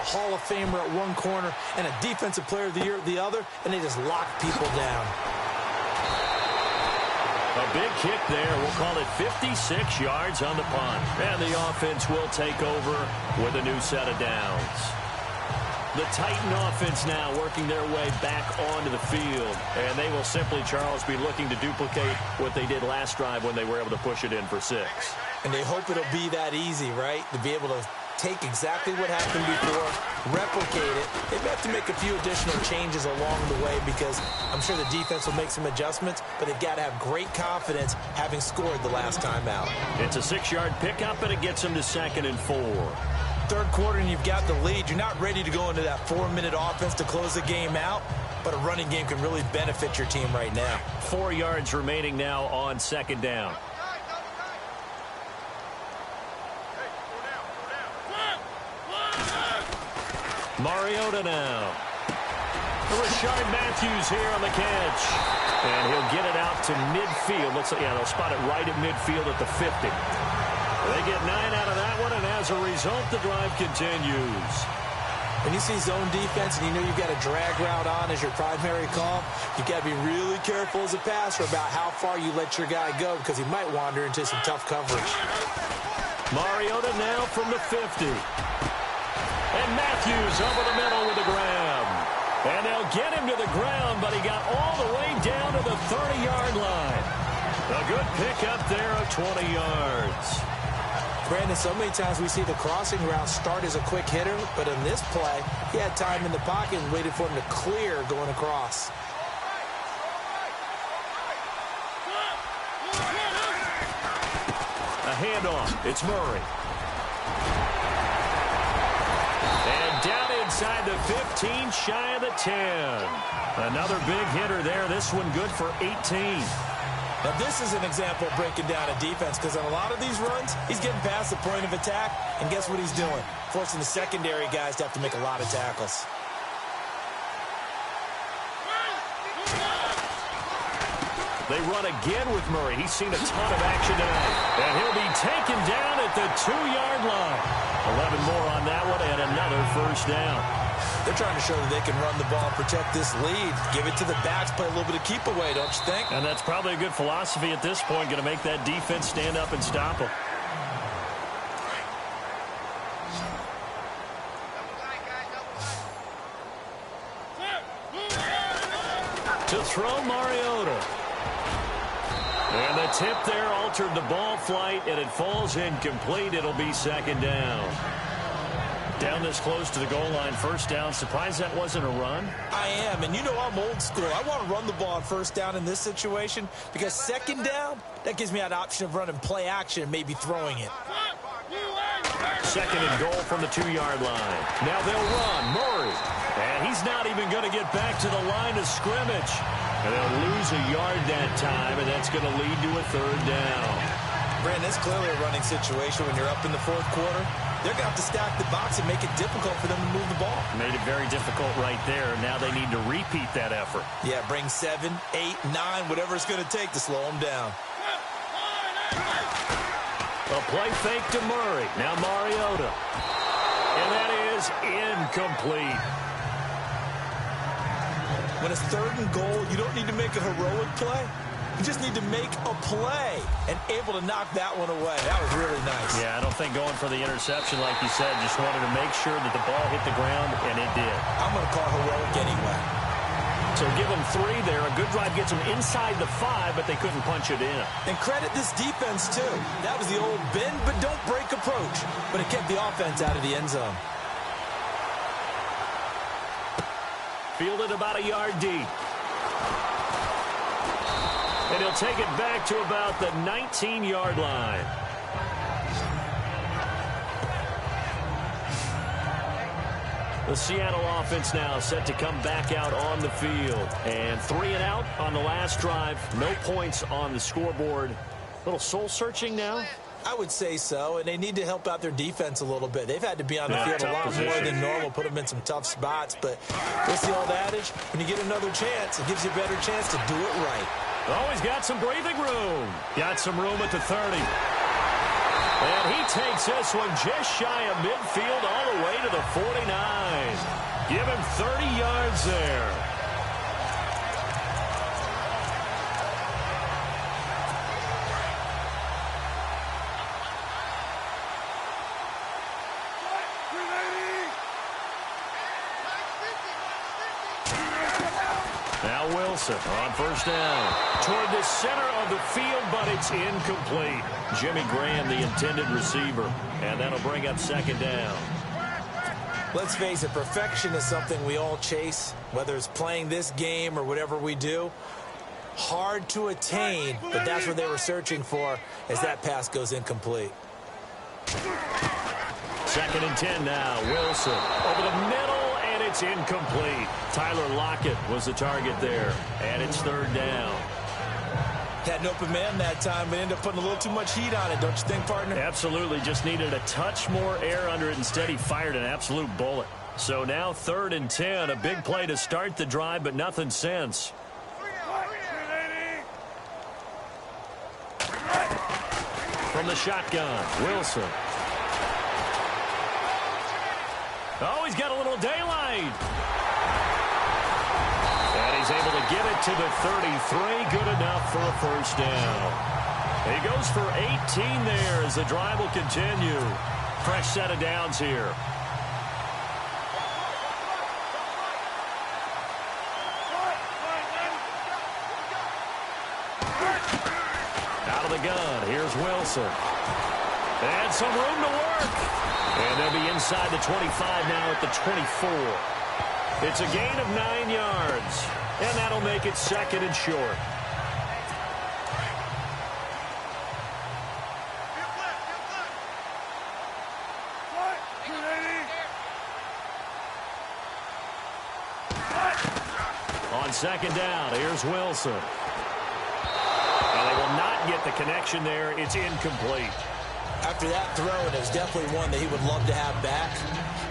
Hall of Famer at one corner and a Defensive Player of the Year at the other, and they just lock people down. A big kick there. We'll call it 56 yards on the punt. And the offense will take over with a new set of downs. The Titan offense now working their way back onto the field. And they will simply, Charles, be looking to duplicate what they did last drive when they were able to push it in for 6. And they hope it'll be that easy, right? To be able to take exactly what happened before, replicate it. They may have to make a few additional changes along the way because I'm sure the defense will make some adjustments, but they've got to have great confidence having scored the last time out. It's a 6-yard pickup, and it gets them to 2nd and 4. Third quarter and you've got the lead. You're not ready to go into that 4-minute offense to close the game out, but a running game can really benefit your team right now. 4 yards remaining now on 2nd down. Mariota now. Rashard Matthews here on the catch. And he'll get it out to midfield. Looks like, yeah, they'll spot it right at midfield at the 50. They get 9 out of that one, and as a result, the drive continues. When you see zone defense and you know you've got a drag route on as your primary call, you've got to be really careful as a passer about how far you let your guy go because he might wander into some tough coverage. Mariota now from the 50. And Matthews over the middle with the grab. And they'll get him to the ground, but he got all the way down to the 30-yard line. A good pickup there of 20 yards. Brandon, so many times we see the crossing route start as a quick hitter, but in this play, he had time in the pocket and waited for him to clear going across. A handoff. It's Murray. And down inside the 15, shy of the 10. Another big hitter there. This one good for 18. Now, this is an example of breaking down a defense because on a lot of these runs, he's getting past the point of attack, and guess what he's doing? Forcing the secondary guys to have to make a lot of tackles. They run again with Murray. He's seen a ton of action tonight. And he'll be taken down at the 2-yard line. 11 more on that one and another first down. They're trying to show that they can run the ball and protect this lead. Give it to the backs, play a little bit of keep away, don't you think? And that's probably a good philosophy at this point, going to make that defense stand up and stop them. To throw Mariota. And the tip there altered the ball flight, and it falls incomplete. It'll be 2nd down. Down this close to the goal line, first down. Surprised that wasn't a run? I am, and you know I'm old school. I want to run the ball on first down in this situation because 2nd down, that gives me that option of running play action and maybe throwing it. 2nd and goal from the 2-yard line. Now they'll run. Murray. And he's not even going to get back to the line of scrimmage. And they'll lose a yard that time, and that's going to lead to a 3rd down. Brandon, it's clearly a running situation when you're up in the 4th quarter. They're going to have to stack the box and make it difficult for them to move the ball. Made it very difficult right there. Now they need to repeat that effort. Yeah, bring 7, 8, 9, whatever it's going to take to slow them down. A play fake to Murray. Now Mariota. And that is incomplete. When it's 3rd and goal, you don't need to make a heroic play. You just need to make a play and able to knock that one away. That was really nice. Yeah, I don't think going for the interception, like you said, just wanted to make sure that the ball hit the ground, and it did. I'm going to call heroic anyway. So give them 3 there. A good drive gets them inside the 5, but they couldn't punch it in. And credit this defense, too. That was the old bend but don't break approach, but it kept the offense out of the end zone. Fielded about a yard deep. And he'll take it back to about the 19-yard line. The Seattle offense now set to come back out on the field. And 3 and out on the last drive. No points on the scoreboard. A little soul-searching now. I would say so, and they need to help out their defense a little bit. They've had to be on the field a lot more than normal, put them in some tough spots. But what's the old adage? When you get another chance, it gives you a better chance to do it right. Oh, he's got some breathing room. Got some room at the 30. And he takes this one just shy of midfield all the way to the 49. Give him 30 yards there. Now Wilson on first down. Toward the center of the field, but it's incomplete. Jimmy Graham, the intended receiver. And that'll bring up second down. Let's face it, perfection is something we all chase, whether it's playing this game or whatever we do. Hard to attain, but that's what they were searching for as that pass goes incomplete. Second and 10 now. Wilson over the middle, and it's incomplete. Tyler Lockett was the target there, and it's third down. Had an open man that time, but ended up putting a little too much heat on it, don't you think, partner? Absolutely. Just needed a touch more air under it. Instead, he fired an absolute bullet. So now third and 10. A big play to start the drive, but nothing since. From the shotgun, Wilson. Oh, he's got a little daylight. And he's able to get it to the 33. Good enough for a first down. He goes for 18 there as the drive will continue. Fresh set of downs here. Out of the gun, here's Wilson. And some room to work. And they'll be inside the 25 now at the 24. It's a gain of 9 yards. And that'll make it second and short. On second down, here's Wilson. And they will not get the connection there. It's incomplete. After that throw, and it was definitely one that he would love to have back.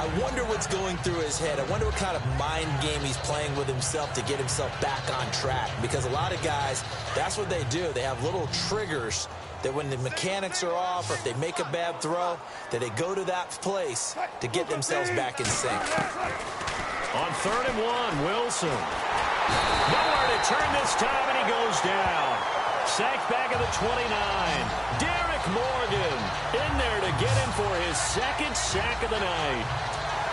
I wonder what's going through his head. I wonder what kind of mind game he's playing with himself to get himself back on track. Because a lot of guys, that's what they do. They have little triggers that when the mechanics are off or if they make a bad throw, that they go to that place to get themselves back in sync. On third and 1, Wilson. Nowhere to turn this time, and he goes down. Sacked back at the 29. Derek Morgan in there to get him for his second sack of the night.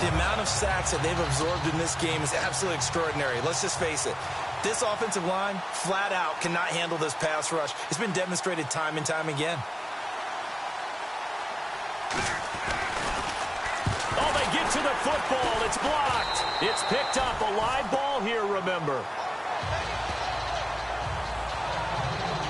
The amount of sacks that they've absorbed in this game is absolutely extraordinary. Let's just face it. This offensive line, flat out, cannot handle this pass rush. It's been demonstrated time and time again. Oh, they get to the football. It's blocked. It's picked up. A live ball here, remember.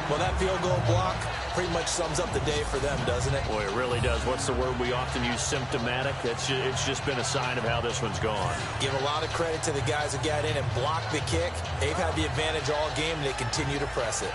Well, that field goal block pretty much sums up the day for them, doesn't it? Boy, it really does. What's the word we often use? Symptomatic. It's just been a sign of how this one's gone. Give a lot of credit to the guys who got in and blocked the kick. They've had the advantage all game, and they continue to press it.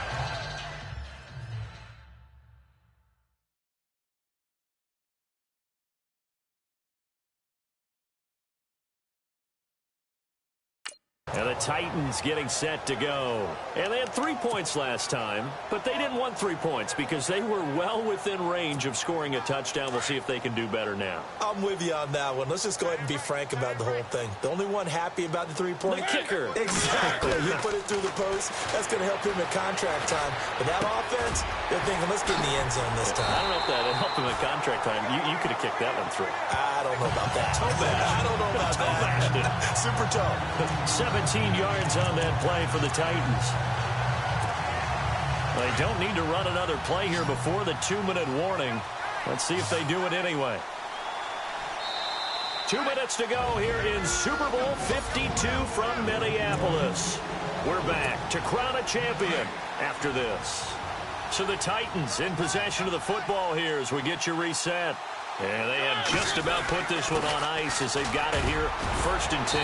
And the Titans getting set to go. And they had 3 points last time, but they didn't want 3 points because they were well within range of scoring a touchdown. We'll see if they can do better now. I'm with you on that one. Let's just go ahead and be frank about the whole thing. The only one happy about the three-point The kicker. Exactly. You put it through the post. That's going to help him at contract time. But that offense, they're thinking, let's get in the end zone this time. I don't know if that helped him at contract time. You could have kicked that one through. I don't know about that. Toe bash. I don't know about Toe that. bashed. Super toe. 17 yards on that play for the Titans. They don't need to run another play here before the 2-minute warning. Let's see if they do it anyway. 2 minutes to go here in Super Bowl 52 from Minneapolis. We're back to crown a champion after this. So the Titans in possession of the football here as we get you reset. And they have just about put this one on ice as they've got it here, 1st and 10.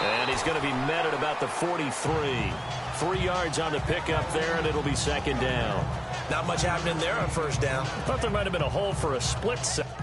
And he's going to be met at about the 43. 3 yards on the pickup there, and it'll be second down. Not much happening there on first down. Thought there might have been a hole for a split second.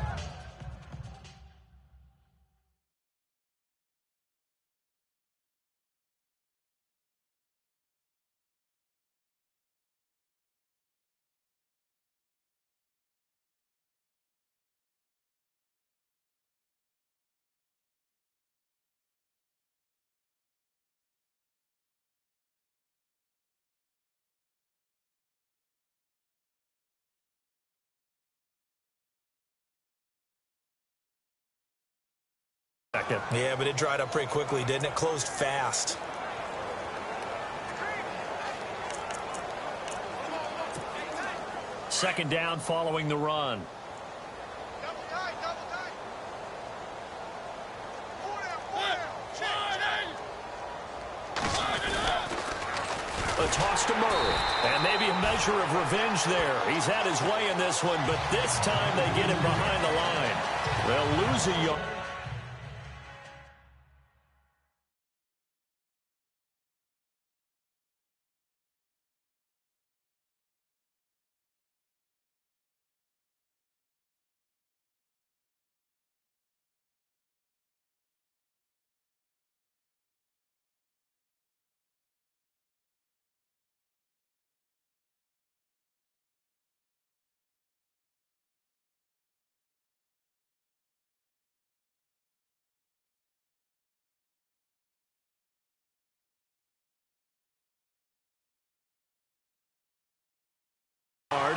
Yeah, but it dried up pretty quickly, didn't it? Closed fast. Second down following the run. A toss to Murray. And maybe a measure of revenge there. He's had his way in this one, but this time they get him behind the line. They'll lose a yard.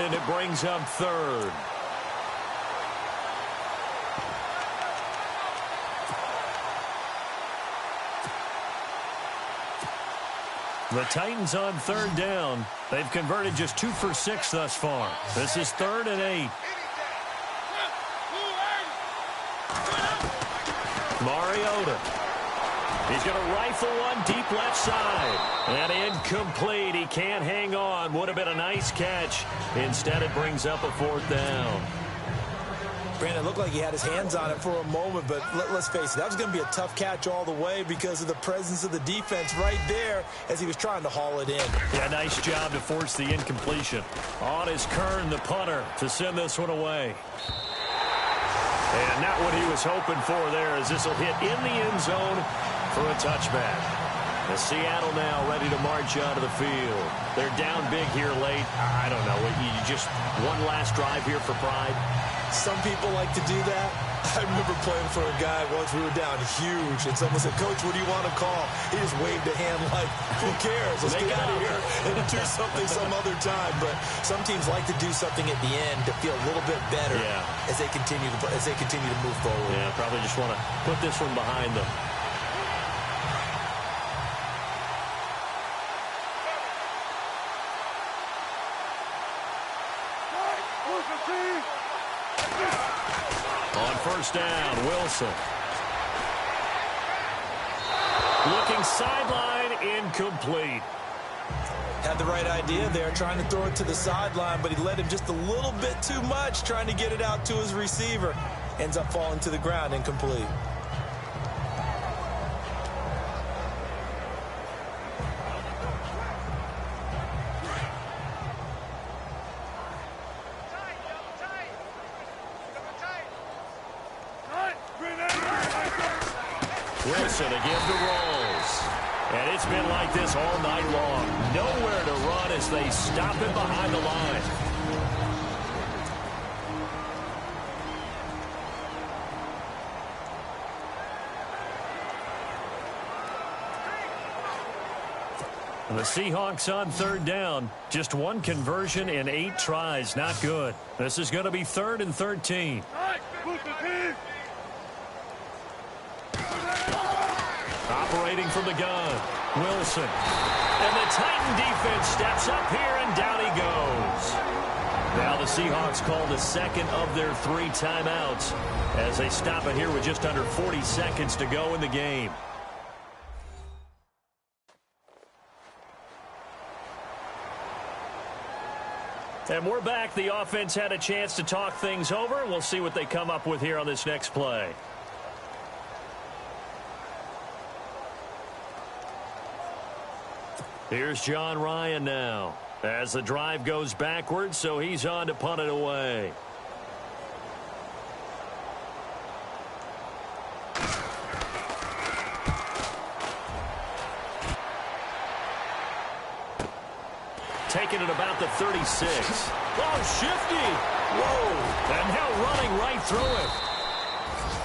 And it brings up third. The Titans on third down. They've converted just 2 for 6 thus far. This is 3rd and 8. Mariota. He's going to rifle one deep left side. And incomplete. He can't hang on. Would have been a nice catch. Instead, it brings up a 4th down. Brandon, it looked like he had his hands on it for a moment, but let's face it, that was going to be a tough catch all the way because of the presence of the defense right there as he was trying to haul it in. Yeah, nice job to force the incompletion. On is Kern, the punter, to send this one away. And not what he was hoping for there, as this will hit in the end zone for a touchback. The Seattle now ready to march onto the field. They're down big here late. I don't know. You just one last drive here for pride. Some people like to do that. I remember playing for a guy once. We were down huge, and someone said, "Coach, what do you want to call?" He just waved a hand like, "Who cares? Let's get out of here and do something some other time." But some teams like to do something at the end to feel a little bit better as they continue to move forward. Yeah, probably just want to put this one behind them. On first down, Wilson. Looking sideline, incomplete. Had the right idea there, trying to throw it to the sideline, but he led him just a little bit too much, trying to get it out to his receiver. Ends up falling to the ground, incomplete. Wilson again to Rolls. And it's been like this all night long. Nowhere to run as they stop him behind the line. And the Seahawks on third down. Just one conversion in 8 tries. Not good. This is going to be 3rd and 13. Operating from the gun, Wilson. And the Titan defense steps up here, and down he goes. Now the Seahawks call the second of their 3 timeouts as they stop it here with just under 40 seconds to go in the game. And we're back. The offense had a chance to talk things over. We'll see what they come up with here on this next play. Here's John Ryan now as the drive goes backwards, so he's on to punt it away. Taking it about the 36. Oh, shifty. Whoa. And now running right through it.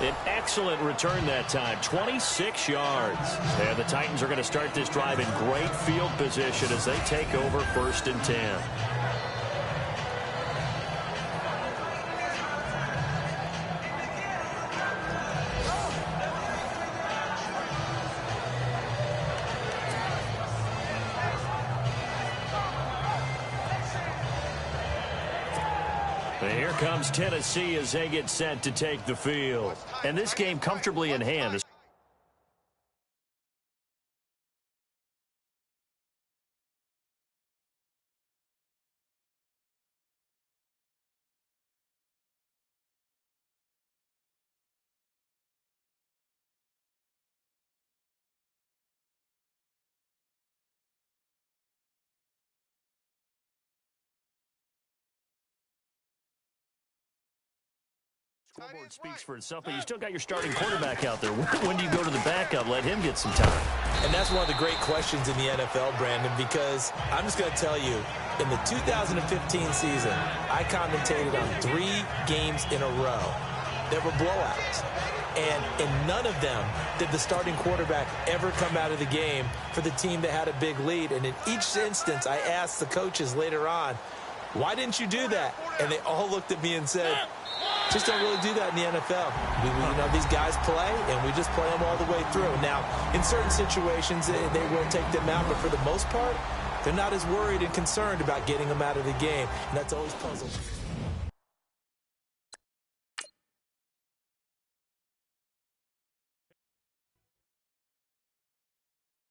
An excellent return that time, 26 yards. And the Titans are going to start this drive in great field position as they take over 1st and 10. Here comes Tennessee as they get set to take the field. And this game comfortably in hand. Scoreboard speaks for itself, but you still got your starting quarterback out there. When do you go to the backup? Let him get some time. And that's one of the great questions in the NFL, Brandon, because I'm just going to tell you, in the 2015 season, I commentated on 3 games in a row that were blowouts. And in none of them did the starting quarterback ever come out of the game for the team that had a big lead. And in each instance, I asked the coaches later on, why didn't you do that? And they all looked at me and said, just don't really do that in the NFL. These guys play, and we just play them all the way through. Now, in certain situations, they will take them out, but for the most part, they're not as worried and concerned about getting them out of the game, and that's always puzzling.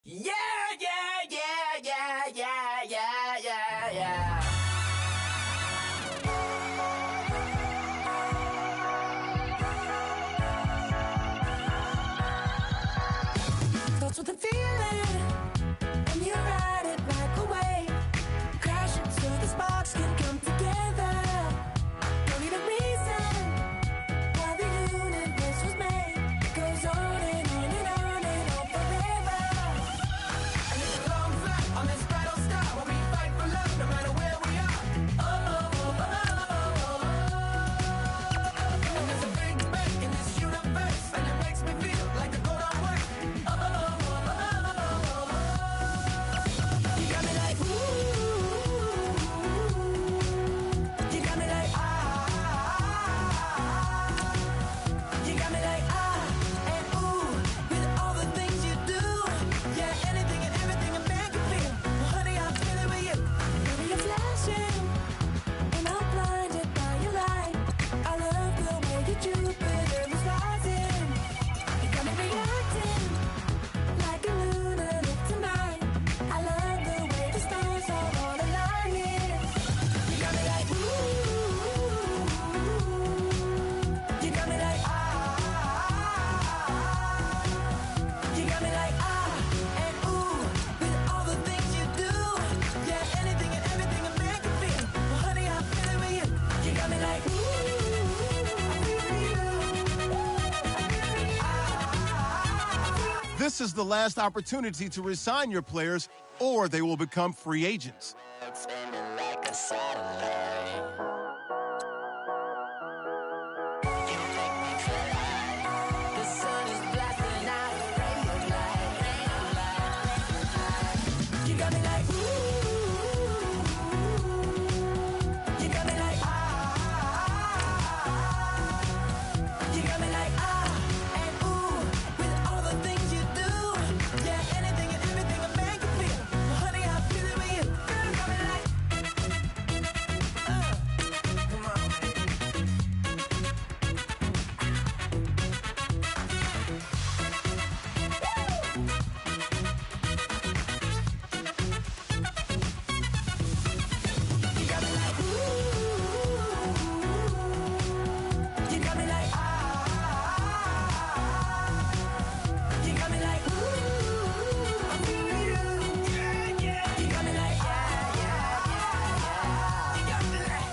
Yeah, yeah, yeah, yeah, yeah, yeah, yeah, yeah. Starts with a feeling, and you ride it right away. Crash it so the sparks can come together. Don't need a reason why the universe was made. It goes on and on and on and on forever. And it's a long flight on this battle star where we fight for love no matter where we are. Oh, oh, oh, oh, oh. And there's a big bang in this universe, and it makes me feel like the gold on work. This is the last opportunity to resign your players, or they will become free agents. It's aiming like a satellite. You make me fly. The sun is blasting out a rainbow light, rainbow light. You got me like ooh. You got me like You got me like and ooh. With all the things you do, yeah, anything and everything a man can feel. Well, honey, I feel it with you. Girl, you got me like come on, you got me like ooh. You got me like you got me like ooh. I feel you. Yeah, yeah. You got me like yeah, yeah, yeah. You got me like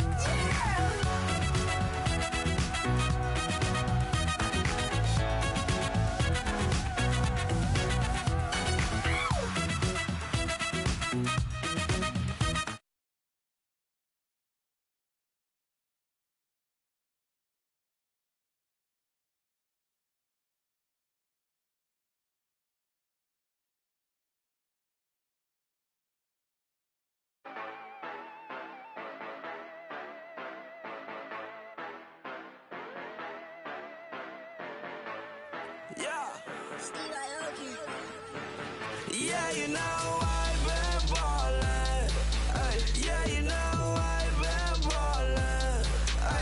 Yeah. Steve Aoki. Yeah, you know I've been ballin'. Ay, yeah, you know I've been ballin'. Ay,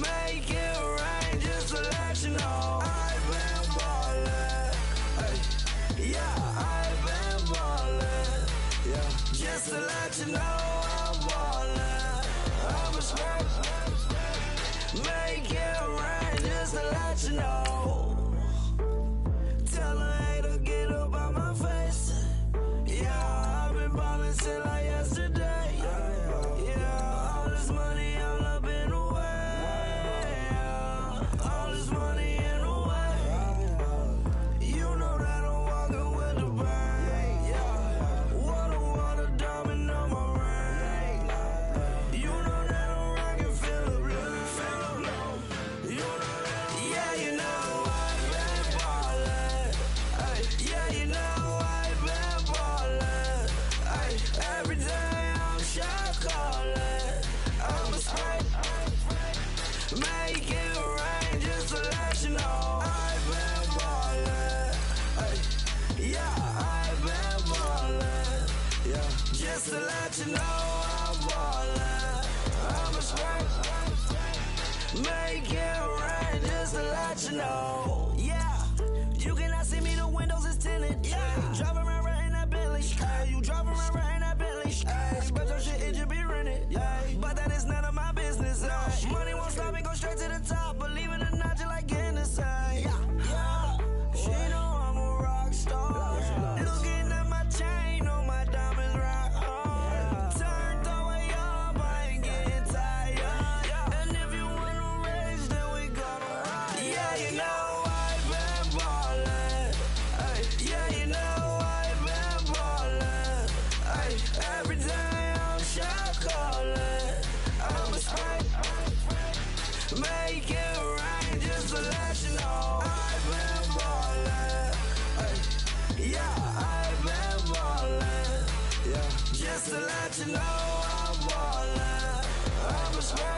Make it rain just to let you know I've been ballin'. Ay, yeah, I've been ballin'. Yeah, just to let you know I'm ballin'. I'm a straight. Make it rain just to let you know. Tell a hater get up out my face. Yeah, I've been ballin' since like yesterday. Yeah, all this money all up in the way. All this money in the way. You know that I'm walking with the bank. Yeah, water, diamond on my ring. You know that I'm rockin' Philip Blue. You know that, yeah, you know I've been ballin'. Ay, yeah, you know I've been ballin'. Ay, every day I'm shot callin'. I'm a straight. Make it rain just to let you know I've been ballin'. Ay, yeah, I've been ballin'. Yeah, just to let you know I'm ballin'. I'm a straight. Make it rain just to let you know. Yeah, you cannot see me, the windows is tinted. Yeah, driving around right in that Bentley. Hey, you driving around right in that Bentley. Hey, but your shit, it should be rented. Hey, but that is none of my business. Hey, money won't stop me, go straight to the top. Believe it or not, you like Guinness. Hey, yeah, she know I'm a rock star. Looking at my chain, on my diamonds rock hard. Turned the way up, I ain't getting tired. And if you wanna race, then we gonna ride. Yeah, you know I've been ballin'. Ay, yeah, you know I've been ballin'. Ay, every day I'm shot callin'. I'm a straight. Make it rain just to let you know I've been ballin'. Ay, yeah, I've been ballin'. Yeah, just to let you know I'm ballin'. I'm a straight.